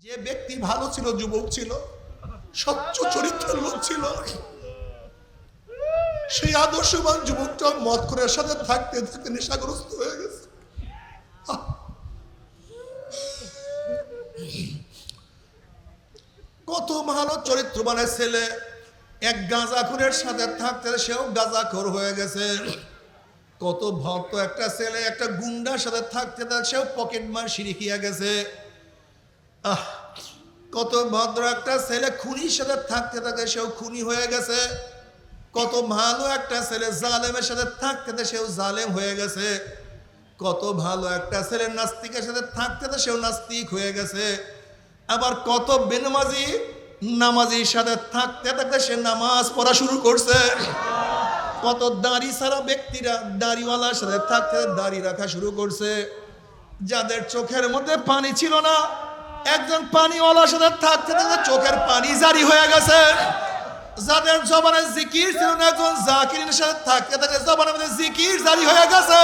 যে ব্যক্তি ভালো ছিল, যুবক ছিল, স্বচ্ছ চরিত্রের লোক ছিল, সেই আদর্শবান যুবকটা মদখোরের সাথে থাকতে থাকতে নেশাগ্রস্ত হয়ে গেছে। কত ভালো চরিত্রবানের ছেলে এক গাঁজাখোরের সাথে থাকতে সেও গাঁজাখোর হয়ে গেছে। কত ভক্ত একটা ছেলে একটা গুন্ডার সাথে থাকতে সেও পকেটমার শিরিকিয়া গেছে। কত ভদ্র একটা ছেলে খুনির সাথে থাকতে থাকে সেও খুনি হয়ে গেছে। কত ভালো একটা ছেলে জালেমের সাথে থাকতে সেও জালেম হয়ে গেছে। কত ভালো একটা ছেলে নাস্তিকের সাথে থাকতে সেও নাস্তিক হয়ে গেছে। আবার কত বেনামাজি নামাজির সাথে থাকতে থাকতে সে নামাজ পড়া শুরু করছে। কত দাড়ি ছাড়া ব্যক্তিরা দাড়িওয়ালার সাথে থাকতে দাড়ি রাখা শুরু করছে। যাদের চোখের মধ্যে পানি ছিল না, একজন পানিওয়ালার সাথে থাকতে থাকতে চোখের পানি জারি হয়ে গেছে। যাদের জবানে জিকির ছিল না, একজন জাকিরের সাথে থাকতে থাকতে জবানের মধ্যে জিকির জারি হয়ে গেছে।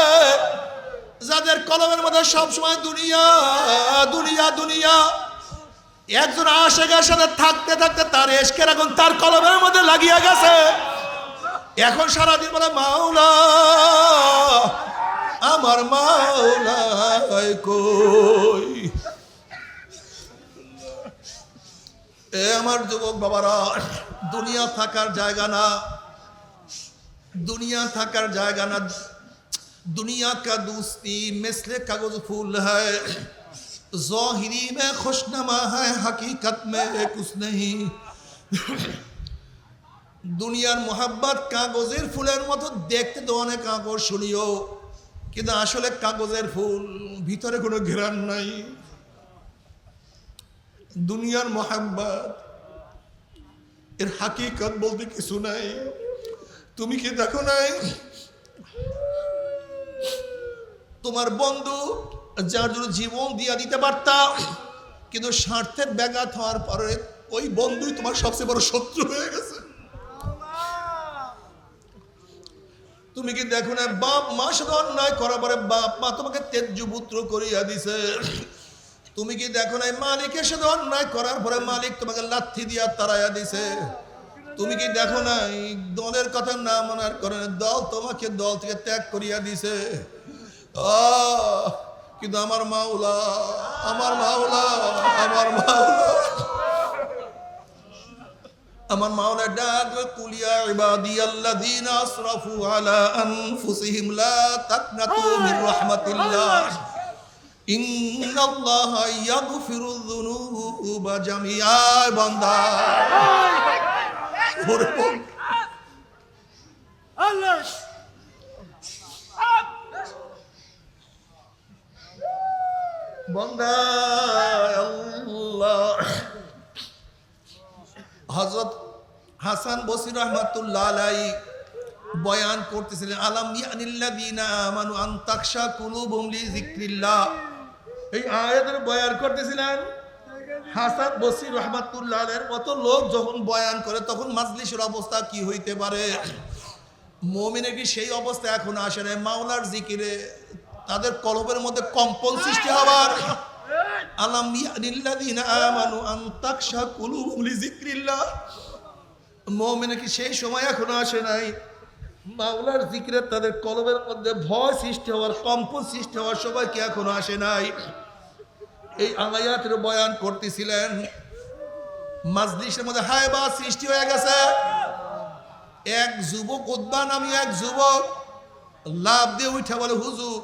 যাদের কলমের মধ্যে সবসময় দুনিয়া দুনিয়া দুনিয়া, একজন আশেকের সাথে থাকতে থাকতে তার এশকের এখন তার কলমের মধ্যে লাগিয়ে গেছে। এখন সারাদিন বলে মাওলা আমার মাওলা কই। এ আমার যুবক বাবারা, দুনিয়া থাকার জায়গা না, দুনিয়া থাকার জায়গা না। दुनिया का दोस्ती मिसले कागज फूल है, ज़ाहिरी में खुशनमा है, हकीकत में कुछ नहीं। দুনিয়ার মোহাব্বত কাগজের ফুলের মতো দেখতে তো অনেক আকর্ষণীয়, কিন্তু আসলে কাগজের ফুল, ভিতরে কোনো ঘ্রাণ নাই। দুনিয়ার মোহাব্বত এর হাকিকত বলতে কিছু নাই। তুমি কি দেখো নাই তোমার বন্ধু যার জন্য জীবন দিয়ে দিতে পারতাম, কিন্তু স্বার্থের ব্যাঘাত হওয়ার পরে ওই বন্ধুই তোমার সবচেয়ে বড় শত্রু হয়ে গেছে। তুমি কি দেখো না বাপ মা সাথে অন্যায় করার পরে বাপ মা তোমাকে তেজ্য পুত্র করিয়া দিছে। তুমি কি দেখো না মালিকের সাথে অন্যায় করার পরে মালিক তোমাকে লাথি দিয়া তাড়াইয়া দিছে। তুমি কি দেখো না দলের কথা না মানার কারণে দল তোমাকে দল থেকে ত্যাগ করিয়া দিছে। কিন্তু আমার মাওলা আমার মাওলা আমার মাওলা আমার মাওলা ডাক কুলিয়া ইবাদিয়াল্লাযীনা আসরাফু আলা আনফুসিহিম লা তাকনাতু মির রাহমাতিল্লাহ ইন্নাল্লাহা ইয়াগফিরুয যুনুবা জামিআ। বান্দা আল্লাহ বান্দা আল্লাহ। হযরত হাসান বসরি রাহমাতুল্লাহ আলাইহি বয়ান করতেছিলেন, আলাম ইয়ানিল্লাযীনা আমানু আন তাখশা কুলুবুহুম লিযিকরিল্লাহ। এই আয়াতের বয়ান করতেছিলেন। হাসান বসরি রাহমাতুল্লাহ আলাইহির মতো লোক যখন বয়ান করে তখন মাজলিসের অবস্থা কি হইতে পারে? মুমিনের কি সেই অবস্থা এখন আসে না? মাওলার জিকিরে তাদের কলবের মধ্যে কম্পন সৃষ্টি হবার। আলাম ইয়ানিল্লাযীনা আমানু আন তাখশা কুলুবুহুম লিযিকরিল্লাহ। মুমিনের কি সেই সময় এখনো আসে নাই? মাওলার জিকিরে তাদের কলবের মধ্যে ভয় সৃষ্টি হওয়ার, কম্পন সৃষ্টি হওয়ার সময় কি এখনো আসে নাই? এই আয়াতের বয়ান করতেছিলেন। মাজলিসের মধ্যে হায়বা সৃষ্টি হয়ে গেছে। এক যুবক, উদ্বা নামী এক যুবক লাভ দিয়ে উঠে বলে, হুজুর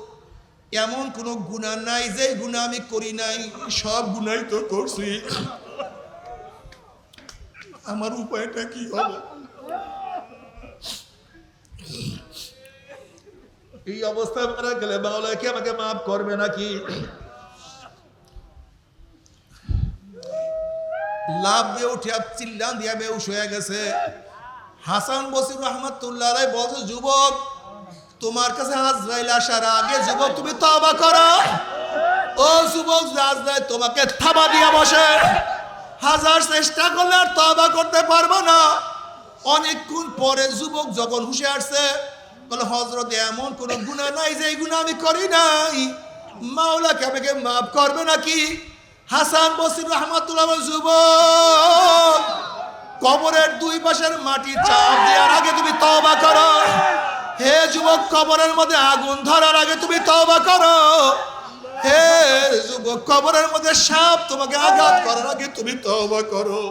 এমন কোন গুনাহ নাই যে গুনাহ আমি করি নাই, সব গুনাহই তো করছি, আমার উপায়টা কি হবে? এই অবস্থায় মারা গেলে মাওলা কি আমাকে মাফ করবে নাকি? লাভ দিয়ে উঠে চিল্লান দিয়া বেহুশ হয়ে গেছে। হাসান বসরি রাহমাতুল্লাহ আলাইহি বলছে, যুবক তোমার কাছে আজরাইল আসার আগে যুবক তুমি তওবা করো। ও যুবক, আজরাইল তোমাকে থাবা দিয়া বসে, হাজার চেষ্টা করলে আর তওবা করতে পারবে না। অনেকক্ষণ পরে যুবক যখন হুঁশে আসছে বলে, হযরত এমন কোন গুনাহ নাই যে এই গুনাহ আমি করি নাই, মাওলা কি আমাকে মাফ করবে নাকি? হাসান বসরি রাহমাতুল্লাহ যুবক, কবরের দুই পাশের মাটি চাপ দেওয়ার আগে তুমি তওবা করো। হে যুবক, কবরের মধ্যে আগুন ধরার আগে তুমি তওবা করো। হে যুবক, কবরের মধ্যে সাপ তোমাকে আঘাত করার আগে তুমি তওবা করো।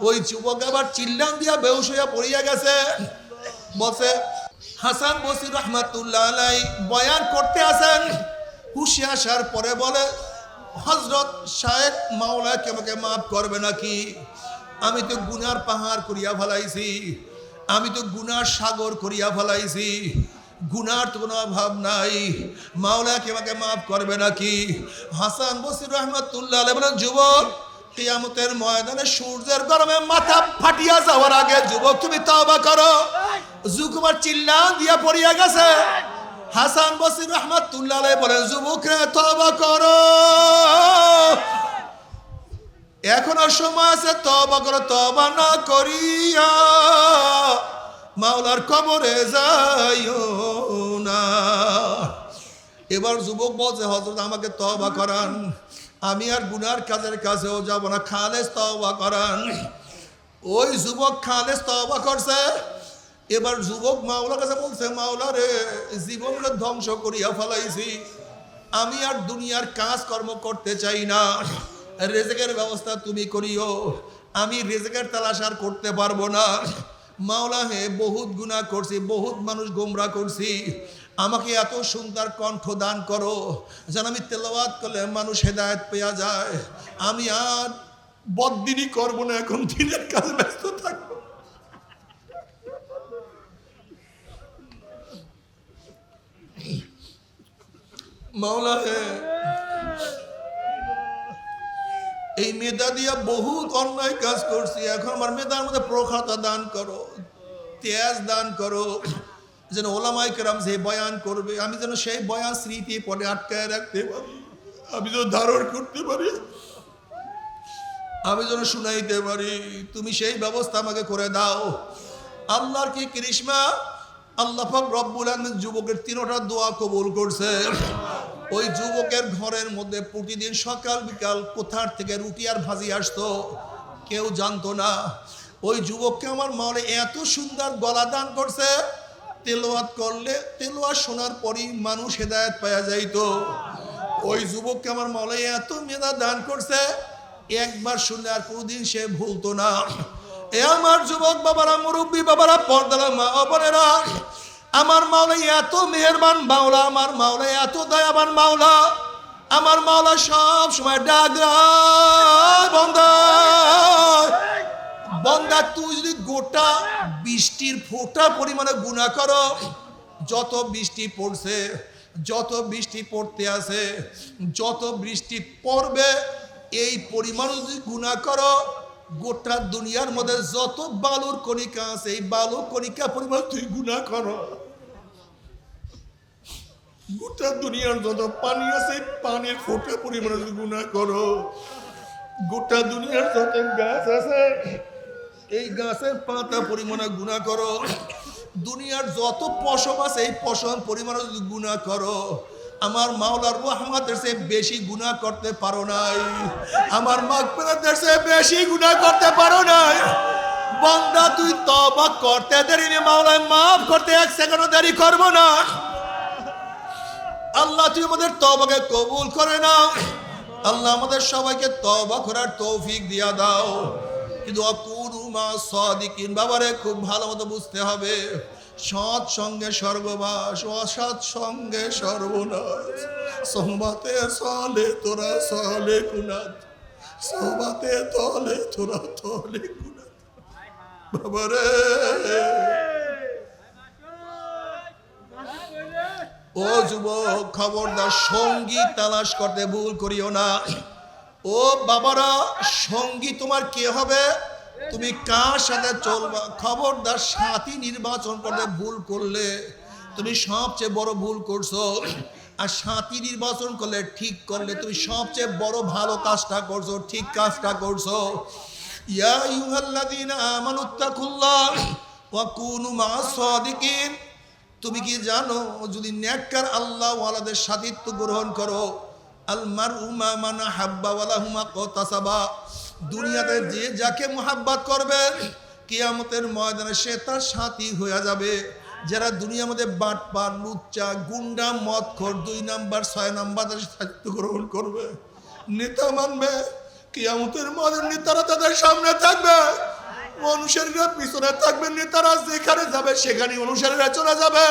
ওই যুবক আবার চিল্লান দিয়া বেহুশ হইয়া পড়িয়া গেছে। বসে হাসান বসরি রাহমাতুল্লাহ আলাইহি বয়ান করতে আসেন। হুশে আসার পরে বলে, হযরত শায়েখ মাওলা কে আমাকে মাফ করবে নাকি? আমি তো গুনার পাহাড় করিয়া ফেলাইছি, আমি তো গুনার সাগর করিয়া ফেলাইছি, গুনার তো কোনো অভাব নাই, মাওলা কে আমাকে মাফ করবে নাকি? হাসান বসরি রাহমাতুল্লাহ আলাইহি বলেন, যুবক, কিয়ামতের ময়দানে সূর্যের গরমে মাথা ফাটিয়া যাওয়ার আগে যুবক তুমি তওবা করো। যুবক চিল্লা দিয়া পড়িয়া গেছে। হাসান বসরি রাহমাতুল্লাহ আলাইহি বলেন, যুবক রে তওবা করো, এখনো সময় আছে, তওবা করো। তওবা না করিয়া মাওলার কবরে যাইও না। এবার যুবক বলছে, হযরত আমাকে তওবা করান, আমি আর গুনার কাজের কাছেও যাব না, খালেস তওবা করান। ওই যুবক খালেস তওবা করছে। এবার যুবক মাওলার কাছে বলছে, মাওলা রে, জীবনকে ধ্বংস করিয়া ফেলাইছি, আমি আর দুনিয়ার কাজকর্ম করতে চাই না, রেজেকের ব্যবস্থা তুমি করিও, আমি রেজেকের তালাশ আর করতে পারবো না। মাওলা হে, বহুত গুনাহ করছি, বহুত মানুষ গোমরা করছি, আমাকে এত সুন্দর কণ্ঠ দান করো যেন আমি তেলাওয়াত করলে মানুষ হেদায়েত পেয়ে যায়। আমি আর বদদিনই করবো না, এখন দিনের কাজে ব্যস্ত থাকবো। মাওলা হে, এই মেধা দিয়া বহুত অন্যায় কাজ করছি, এখন আমার মেধার মধ্যে প্রখরতা দান করো, তেজ দান করো, যেন ওলামায়ে কেরাম যে বয়ান করবে আমি যেন সেই বয়ান স্মৃতি পড়ে আটকায় রাখতে পারি, আমি যেন ধারণ করতে পারি, আমি যেন শুনাইতে পারি। তুমি সেই ব্যবস্থা আমাকে করে দাও। আল্লাহর কি করিশ্মা, আল্লাহ পাক রব্বুল আলামিন যুবকের তিনটা দোয়া কবুল করছে। ওই যুবকের ঘরের মধ্যে প্রতিদিন সকাল বিকাল কোথার থেকে রুটি আর ভাজি আসতো, কেউ জানতো না। ওই যুবককে আমার মাওলা এত সুন্দর গলা দান করছে, তেলাওয়াত করলে, তেলাওয়াত শোনার পরই মানুষ হেদায়েত পাওয়া যাইতো। ওই যুবককে আমার মাওলা এত মেধা দান করছে, একবার শুনলে আর কোনোদিন সে ভুলতো না। এ আমার যুবক বাবারা, মুরব্বী বাবারা, পর্দারা মা বোনেরা, আমার মাওলা এত মেহেরবান মাওলা, আমার মাওলা এত দয়াবান মাওলা, আমার মাওলা সব সময় ডাক দেয়, বান্দা বান্দা, তুই যদি গোটা বৃষ্টির ফোঁটা পরিমাণে গুনাহ করো, যত বৃষ্টি পড়ছে, যত বৃষ্টি পড়তে আছে, যত বৃষ্টি পড়বে, এই পরিমাণ যদি গুনাহ করো, গোটা দুনিয়ার মধ্যে যত বালুর কণিকা আছে, এই বালুর কণিকা পরিমাণ তুই গুনাহ করো। গোটা দুনিয়ার যত পানি আছে, পানির ফোঁটা পরিমাণে যদি গুনাহ করো, গোটা দুনিয়ার যত গাছ আছে, এই গাছের পাতা পরিমাণে গুনাহ করো, দুনিয়ার যত পশম আছে, এই পশম পরিমাণে যদি গুনাহ করো, আমার মাওলার রহমতের চেয়ে বেশি গুনাহ করতে পারো নাই, আমার মাগফিরাতের চেয়ে বেশি গুনাহ করতে পারো নাই। বান্দা, তুই তওবা করতে দেরি নেই, মাওলা মাফ করতে এক সেকেন্ডও দেরি করবো না। আল্লাহ, তুই আমাদের তওবাকে কবুল করে নাও। আল্লাহ, আমাদের সবাইকে তওবা করার তৌফিক দিয়া দাও। কিন্তু আকুনু মা সাদিকিন, বাবারে খুব ভালো মতো বুঝতে হবে, সৎ সঙ্গে স্বর্গবাস, অসৎ সঙ্গে সর্বনাশ। সোহবাতে চলে তোরা চলে কুনাত, সোহবাতে তলে তোরা তলে কুনাত। বাবারে, ও যুবক, খবরদার সঙ্গী তালাশ করতে ভুল করিও না। ও বাবারা, সঙ্গী তোমার কে হবে, তুমি কার সাথে চলবা, খবরদার সাথী নির্বাচন করতে ভুল করলে তুমি সবচেয়ে বড় ভুল করছো। আর সাথী নির্বাচন করলে, ঠিক করলে তুমি সবচেয়ে বড় ভালো কাজটা করছো, ঠিক কাজটা করছো। ইয়া আইয়ুহাল্লাযীনা আমানুত্তাকুল্লাহ ওয়া কুনু মা'আস সাদিকিন। তুমি কি জানো, যদি নেককার আল্লাহ ওয়ালাদের সাথীত্ব গ্রহণ করো, আল মারউ মা মান হাব্বা ওয়া লাহু মা কাতাসাবা। দুনিয়াতে যে যাকে মোহাব্বত করবে কিয়ামতের ময়দানে সে তার সাথী হয়ে যাবে। যারা দুনিয়ার মধ্যে বাটপার, লুচ্চা, গুন্ডা, মদখোর, 2 নাম্বার 6 নাম্বারের সাহিত্য গ্রহণ করবে, নেতা মানবে, কিয়ামতের ময়দানে নেতারা তাদের সামনে থাকবে, অনুসারীরা পিছনে থাকবে। নেতারা যেখানে যাবে সেখানে অনুসারীরা চলে যাবে।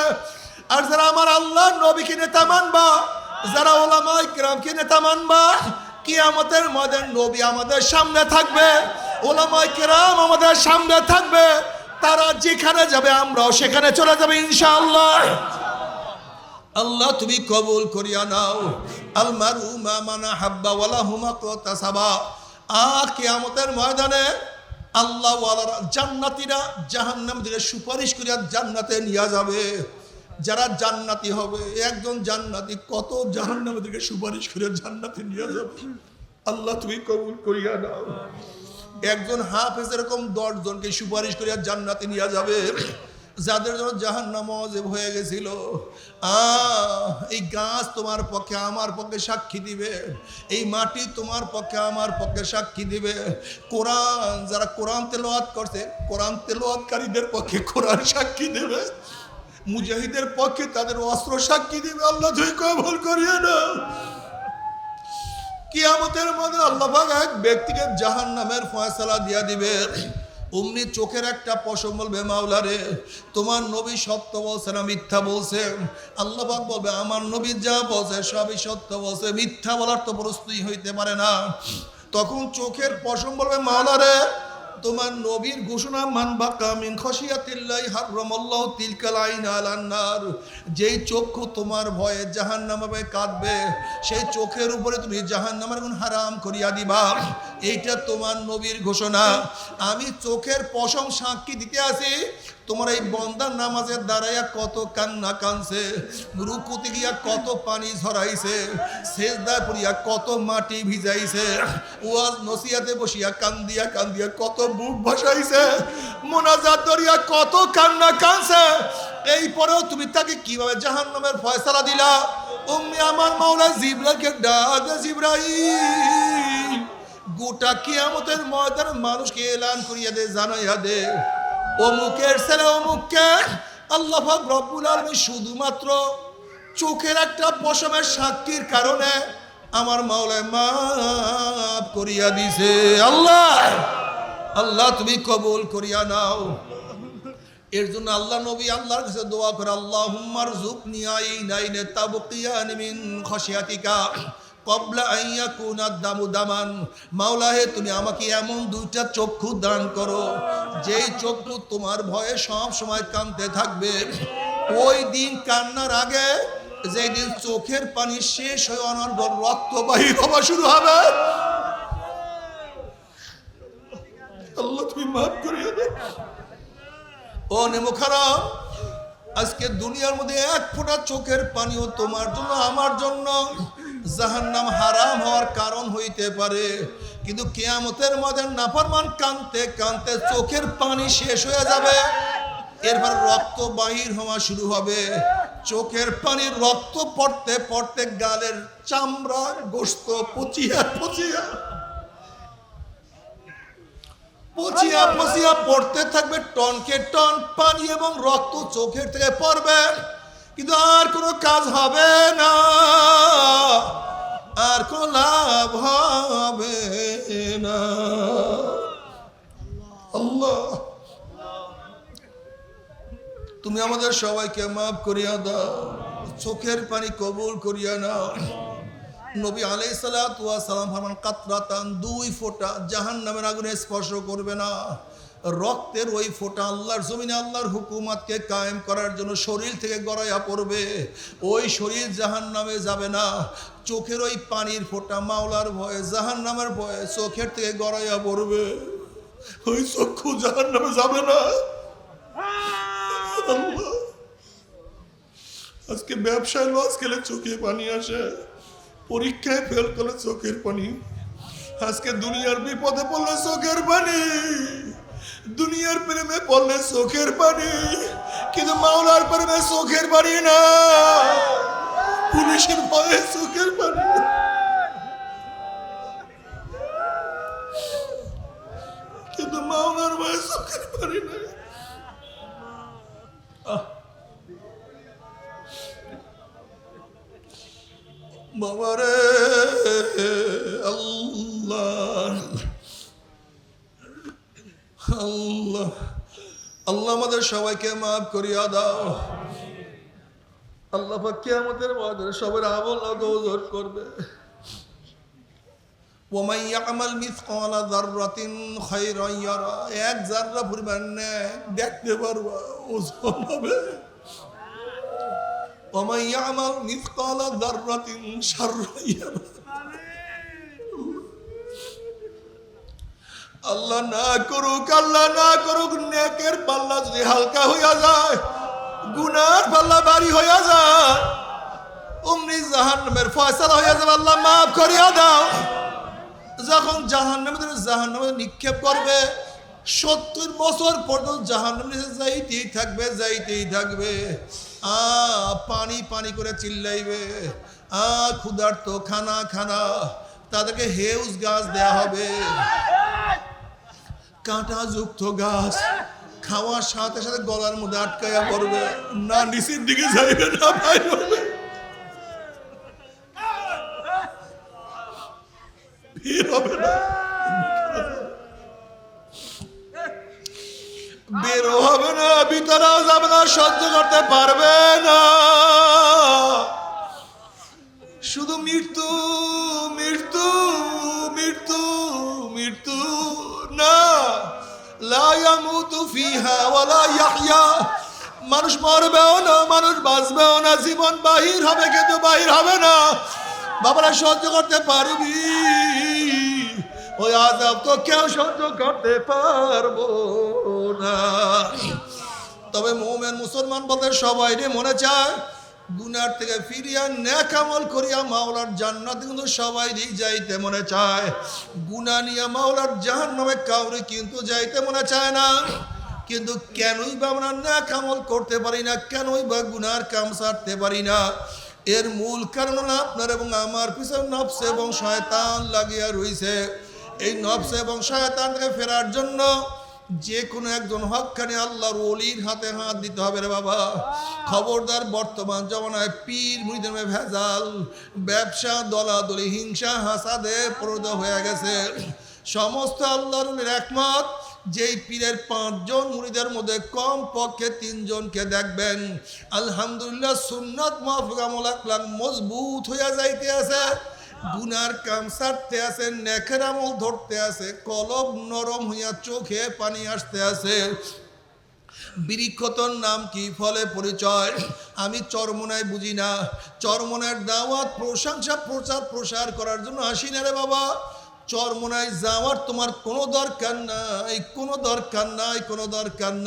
আর যারা আমার আল্লাহ নবীকে নেতা মানবা, যারা ওলামায়ে কিরামকে নেতা মানবা, কিয়ামতের ময়দানে নবী আমাদের সামনে থাকবে, ওলামায়ে কিরাম আমাদের সামনে থাকবে। তারা যেখানে যাবে আমরাও সেখানে চলে যাবে ইনশাআল্লাহ। আল্লাহ তুমি কবুল করিয়া নাও। আল মারউ মা মান হাব্বা ওয়া লাহু মা কাতাসাবা। কিয়ামতের ময়দানে আল্লাহ ওয়ালারা জান্নাতীরা জাহান্নাম থেকে সুপারিশ করিয়া জান্নাতে নিয়ে যাবে। যারা জান্নাতি হবে, একজন জান্নাতি কত জাহান্নাম থেকে সুপারিশ করে জান্নাতে নিয়ে যাবে। আল্লাহ তুমি কবুল করিয়া নাও। একজন হাফেজ এরকম 10 জনকে সুপারিশ করিয়া জান্নাতে নিয়ে যাবে, যাদের জন্য জাহান্নাম ওয়াজিব হয়ে গেছিল। এই গাছ তোমার পক্ষে আমার পক্ষে সাক্ষী দিবে, এই মাটি তোমার পক্ষে আমার পক্ষে সাক্ষী দিবে। কোরআন যারা কোরআন তেলাওয়াত করছে, কোরআন তেলাওয়াতকারীদের পক্ষে কোরআন সাক্ষী দেবে, মুজাহিদের পক্ষে তাদের অস্ত্র সাক্ষী দিবে। আল্লাহ তুই কবুল করিয়া নাও। কিয়ামতের মধ্যে আল্লাহ পাক এক ব্যক্তিকে জাহান্নামের ফয়সালা দিয়া দিবে। অমনি চোখের একটা পশম বলবে, মাওলা রে, তোমার নবী সত্য বলছে না মিথ্যা বলছে? আল্লাহ পাক বলবে, আমার নবী যা বলছে সবই সত্য বলছে, মিথ্যা বলার তো প্রশ্নই হইতে পারে না। তখন চোখের পশম বলবে, মাওলা রে, তোমার নবীর ঘোষণা মানবা কামিন খশিয়াতিল্লাহি হারামাল্লাহু তিলকাল আইন আলান নার। যেই চক্ষু তোমার ভয়ে জাহান্নামে কাঁদবে, সেই চোখের উপরে তুমি জাহান্নামের আগুন হারাম করিয়া দিবা। এইটা তোমার নবীর ঘোষণা। আমি চোখের পশম সাক্ষী দিতে আসি, তোমার এই বন্দার নামাজের দাঁড়াইয়া কত কান্না কানছে, রুকুতে গিয়া কত পানি ঝরাইছে, সেজদায় পড়িয়া কত মাটি ভিজাইছে, ওয়াজ নসিহাতে বসিয়া কান্দিয়া কান্দিয়া কত বুক ভাসাইছে, মোনাজাত করিয়া কত কান্না কানছে। এই পরেও তুমি তাকে কিভাবে জাহান্নামের ফয়সালা দিলা? উম্মি আমার মাওলা জিবরাইলকে ডাক, জিবরাইল গোটা কিয়ামতের ময়দানে মানুষকে এলান করিয়া দে, জানাইয়া দে, অমুকের ছেলে অমুককে আল্লাহ পাক রব্বুল আলামিন শুধুমাত্র চোখের একটা পশমের সাক্ষীর কারণে আমার মাওলায় মাফ করিয়া দিছে। আল্লাহ আল্লাহ তুমি কবুল করিয়া নাও। এর জন্য আল্লাহ নবী আল্লাহর কাছে দোয়া করে, আল্লাহুম্মা রযুকনি আইনাইনে তাবকিয়ান মিন খাশিয়াতিকা ক্বাবলা আন ইয়াকুনা দামু দামান। মাওলা হে, তুমি আমাকে এমন 2টা চক্ষু দান করো, যেই চক্ষু তোমার ভয়ে সব সময় কাঁদতে থাকবে। ওই দিন কান্নার আগে, যেই দিন চোখের পানি শেষ হয়ে অনর্গল রক্ত বাহির হওয়া শুরু হবে, আল্লাহ তুমি মাফ করিয়া দাও। ও নেমুখারাম, আজকে দুনিয়ার মধ্যে 1 ফোঁটা চোখের পানিও তোমার জন্য আমার জন্য জাহান্নাম হারাম হওয়ার কারণ হইতে পারে, কিন্তু কিয়ামতের মধ্যে নাফরমান কাঁদতে কাঁদতে চোখের পানি শেষ হয়ে যাবে, এরপর রক্ত বাহির হওয়া শুরু হবে। চোখের পানির রক্ত পড়তে পড়তে গালের চামড়া গোশত পচিয়া পচিয়া পচিয়া পচিয়া পড়তে থাকবে, টনকে টন পানি এবং রক্ত চোখের থেকে পড়বে, কিন্তু আর কোনো কাজ হবে না, আর কোনো লাভ হবে না। আল্লাহ তুমি আমাদের সবাইকে মাফ করিয়া দাও, চোখের পানি কবুল করিয়া নাও। নবী আলাইহিস সালাতু ওয়াস সালাম ফরমান, কাতরাতান 2 ফোঁটা জাহান্নামের আগুনে স্পর্শ করবে না। রক্তের ওই ফোঁটা আল্লাহর জমিনে আল্লাহর হুকুমতকে কায়েম করার জন্য শরীর থেকে গড়াইয়া পড়বে, ওই শরীর জাহান্নামে যাবে না। চোখের ওই পানির ফোঁটা মাওলার ভয়ে, জাহান্নামের ভয়ে চোখের থেকে গড়াইয়া পড়বে, ওই চক্ষু জাহান্নামে যাবে না। আজকে ব্যবসায় লস খেলে চোখে পানি আসে, পরীক্ষায় ফেল করলে চোখের পানি, আজকে দুনিয়ার বিপদে পড়লে চোখের পানি, দুনিয়ার প্রেমে পড়লে চোখের পানি, কিন্তু মাওলার প্রেমে চোখের পানি না, পুলিশের ভয়ে চোখের পানি। মাওলার ভয়ে চোখের পানি নাই। বাবারে আল্লাহ আল্লাহ আল্লাহ আমাদের সবাইকে মাফ করিয়া দাও। আল্লাহ পাক কিয়ামতের মাঠে সবার আমল ওজন করবে। ওয়ামান ইয়ামাল মিসকালা যাররাতিন খায়রান ইয়ারা, এক যাররা পরিমাণ দেখতে পারবা, ওজন হবে। ওয়ামান ইয়ামাল মিসকালা যাররাতিন শাররান ইয়ারা। আল্লাহ না করুক নেকের পাল্লা যদি হালকা হইয়া যায়, গুনার পাল্লা ভারী হইয়া যায়, অমনি জাহান্নামের ফয়সালা হইয়া যাবে। আল্লাহ মাফ করিয়া দাও। যখন জাহান্নামে নিক্ষেপ করবে, 70 বছর পর্যন্ত জাহান্নামে যাইতেই থাকবে। পানি পানি করে চিল্লাইবে, ক্ষুধার্ত, খানা। তাদেরকে হেউজ গাছ দেয়া হবে, কাঁটা যুক্ত গাছ। খাওয়ার সাথে সাথে গলার মধ্যে আটকাইয়া পড়বে, না নিচের দিকে যাইবে না বাইরে হবে। বেরো হবে না, ভিতরেও যাবে না, সহ্য করতে পারবে না। শুধু মৃত্যু মৃত্যু মৃত্যু মৃত্যু না। লা ইয়ামুতু ফিহা ওয়ালা ইয়াহইয়া। মানুষ মরবেও না, মানুষ বাঁচবেও না, জীবন বাহির হবে কিন্তু বাহির হবে না। বাবারা সহ্য করতে পারবি? ওই আযাব তো কেউ সহ্য করতে পারবো না। তবে মুমিন মুসলমান বলতে সবাই মনে চায় গুনার থেকে ফিরিয়া নেক আমল করিয়া মাওলার জান্নাতে কিন্তু সবাই যাইতে মনে চায়। গুনাহ নিয়ে মাওলার জাহান্নামে কাউরে কিন্তু যাইতে মনে চায় না। কিন্তু কেনই বা আমরা নেক আমল করতে পারি না, কেনই বা গুনার কাম ছাড়তে পারি না? এর মূল কারণ হলো আপনার এবং আমার পিছনে নফস এবং শয়তান লাগিয়া রইছে। এই নফস এবং শয়তান থেকে ফেরার জন্য যে কোনো একজন হক্কানি আল্লাহর ওলির হাতে হাত দিতে হবে রে বাবা। খবরদার, বর্তমান জমানায় পীর মুরিদের ভেজাল, ব্যবসা, দলাদলি, হিংসা, হাসাদে পরিণত হয়ে গেছে। সমস্ত আল্লাহর ওলির একমত, যেই পীরের 5 জন মুরিদের মধ্যে কম পক্ষে 3 জনকে দেখবেন আলহামদুলিল্লাহ সুন্নাত মাফিক আমল আকলাক মজবুত হইয়া যাইতে আছে, গুনার কাম ছাড়তে আছে, নেকের আমল ধরতে আছে, কলব নরম হইয়া চোখে পানি আসতে আছে। বৃক্ষতর নাম কি, ফলে পরিচয়। আমি চরমনায় বুঝি না, চরমনার দাওয়াত প্রশংসা প্রচার করার জন্য আসি না রে বাবা। চরমনায় যাওয়ার তোমার কোনো দরকার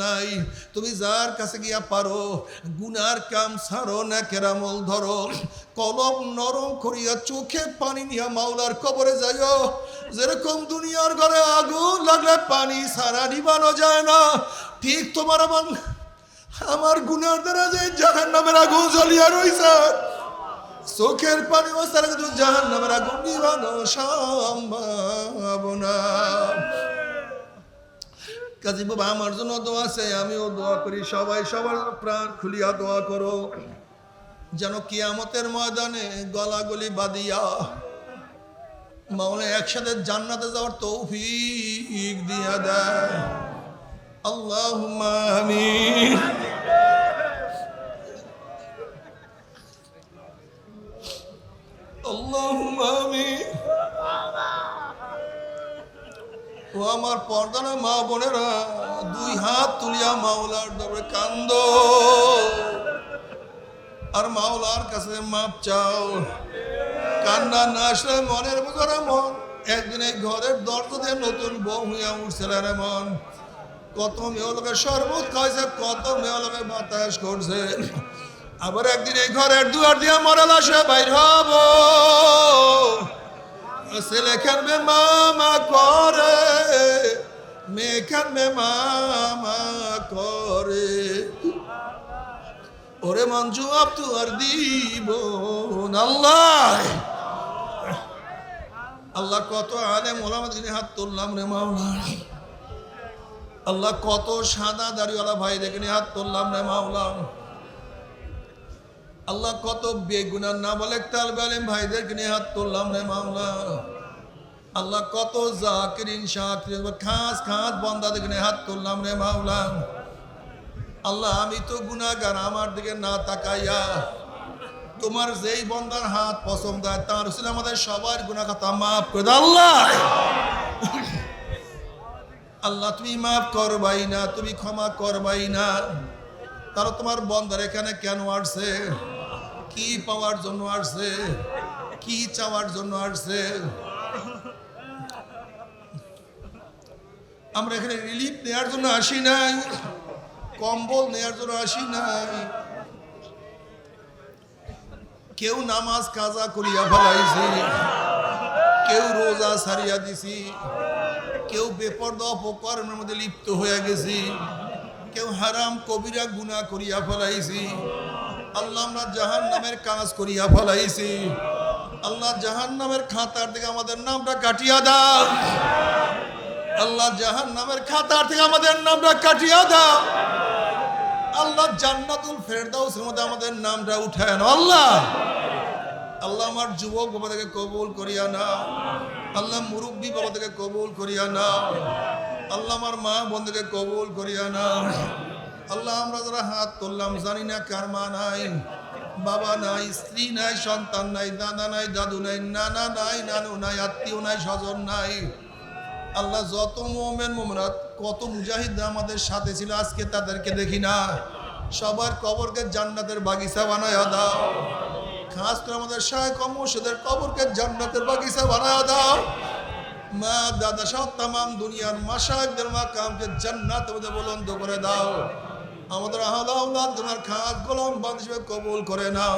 নাই। তুমি যার কাছে গিয়া পারো গুনার কাম ছাড়ো, নেকের আমল ধরো, কলব নরম করিয়া চোখে পানি নিয়া মাওলার কবরে যাইও। যেরকম দুনিয়ার ঘরে আগুন লাগলে পানি ছাড়া নিবানো যায় না, ঠিক তোমার আমার গুনার দ্বারা যে জাহান্নামের আগুন জ্বলিয়া রইছে, চোখের পানি ছাড়া কিন্তু জাহান্নামের আগুন নিবানো সম্ভব না। কাজী বাবা আমার জন্য দোয়া চাই, আমিও দোয়া করি, সবাই সবার প্রাণ খুলিয়া দোয়া করো যেন কিয়ামতের ময়দানে গলাগলি বাঁধিয়া মাওলা একসাথে জান্নাতে যাওয়ার তৌফিক দিয়া দেয়। আল্লাহুম্মা আমিন। আল্লাহুম্মা আমিন। ও আমার পর্দানা মা বোনেরা, 2 হাত তুলিয়া মাওলার দরবারে কান্দো আর মাওলার কাছে মাপ চাও। কান্না না আসলে মনের ভিতরে মন একদিন এই ঘরের দরজা দিয়ে নতুন বউ হইয়া উঠছিল রে মন। কত মেয়ে লোকে শরবত খাইছে, কত মেয়ে লোকে বাতাস করছে, আবার একদিন এই ঘরের দুয়ার দিয়ে মরে লাশে বাইর হব। ছেলে খেলবে মামা করে, মেয়ে খেলবে মামা করে, ওরে মন জবাব তো আর দিব আল্লাহ। আল্লাহ কত আলেম ওলামা দিনে হাত তুললাম রে মাওলা, আল্লাহ কত সাদা দাড়িওয়ালা ভাই দেখে হাত তুললাম রে মাওলা। আল্লাহ কত বেগুনার না বলে তালবে আলেম ভাইদেরকে নিয়ে হাত তুললাম রে মাওলা। আল্লাহ কত জাকিরিন শাকিরিন খাস খাস বান্দাদেরকে নিয়ে হাত তুললাম রে মাওলা। আল্লাহ আমি তো গুনাহগার, আমার দিকে না তাকাইয়া তোমার যেই বান্দার হাত পছন্দ হয় তার রসুল আমাদের সবার গুনাহ খাতা মাফ করে দাও আল্লাহ। আল্লাহ তুমি মাফ করবাই না, তুমি ক্ষমা করবাই না। তারা তোমার বান্দার এখানে কেন আসছে, কি পাওয়ার জন্য আসছে, কি চাওয়ার জন্য আসছে? আমরা এখানে রিলিফ নেওয়ার জন্য আসি নাই, কম্বল নেওয়ার জন্য আসি নাই। কেউ নামাজ কাজা করিয়া ফেলাইছি, কেউ রোজা সারিয়া দিছি, কেউ বেপরদা অপকর্মের মধ্যে লিপ্ত হয়ে গেছি, কেউ হারাম কবিরা গুনাহ করিয়া ফেলাইছি। আল্লাহ আমরা জাহান্নামের কাজ করিয়া ফেলাইছি। আল্লাহ জাহান্নামের খাতার থেকে আমাদের নামটা কাটিয়া দাও। আল্লাহ জাহান্নামের খাতার থেকে আমাদের নামটা কাটিয়া দাও। আল্লাহ জান্নাতুল ফেরদাউসের মধ্যে আমাদের নামটা উঠায় না আল্লাহ। আল্লাহ আমার যুবক বাবা থেকে কবুল করিয়া নাও। আল্লাহ মুরব্বী বাবা থেকে কবুল করিয়া নাও। আল্লাহ আমার মা বোনকে কবুল করিয়া নাও। আল্লাহ আমরা যারা হাত তুললাম জানি না কার মা নাই, বাবা নাই, স্ত্রী নাই, সন্তান নাই, দাদা নাই, দাদু নাই, নানা নাই, নানু নাই, আত্মীয় নাই, স্বজন নাই। আল্লাহ যত মোমেন মোমনাত কত মুজাহিদ আমাদের সাথে ছিল আজকে তাদেরকে দেখি না। সবার কবরকে জান্নাতের বাগিচা বানায় দাও। খাস করে আমাদের শায়েখ মুর্শিদের কবরকে জান্নাতের বাগিচা বানায় দাও। মা দাদা সব তামাম দুনিয়ার মাশায়েখদের মাকামকে জান্নাতের মধ্যে বুলন্দ করে দাও। আমাদের আহলা আওলাদ তোমার খাস গোলাম বান্দা হিসেবে কবুল করে নাও।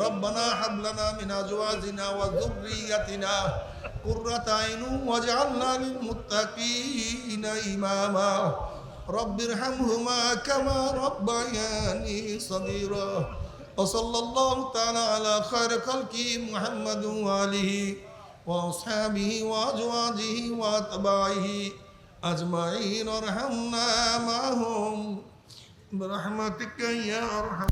রব্বানা হাব লানা মিন আজওয়াজিনা ওয়া যুররিয়াতিনা কুররাতা আইনুন ওয়াজআলনা লিল মুত্তাকিনা ইমামা। রব্বিরহামহুমা কামা রাব্বায়ানি সগীরা। ওয়া সাল্লাল্লাহু তাআলা আলা খায়রি খালকি মুহাম্মাদিন ওয়া আলিহি ওয়া আসহাবিহি ওয়া আজওয়াজিহি ওয়া আতবাইহি আজমাইন। আরহামনা মাহুম برحمتك يا أرحم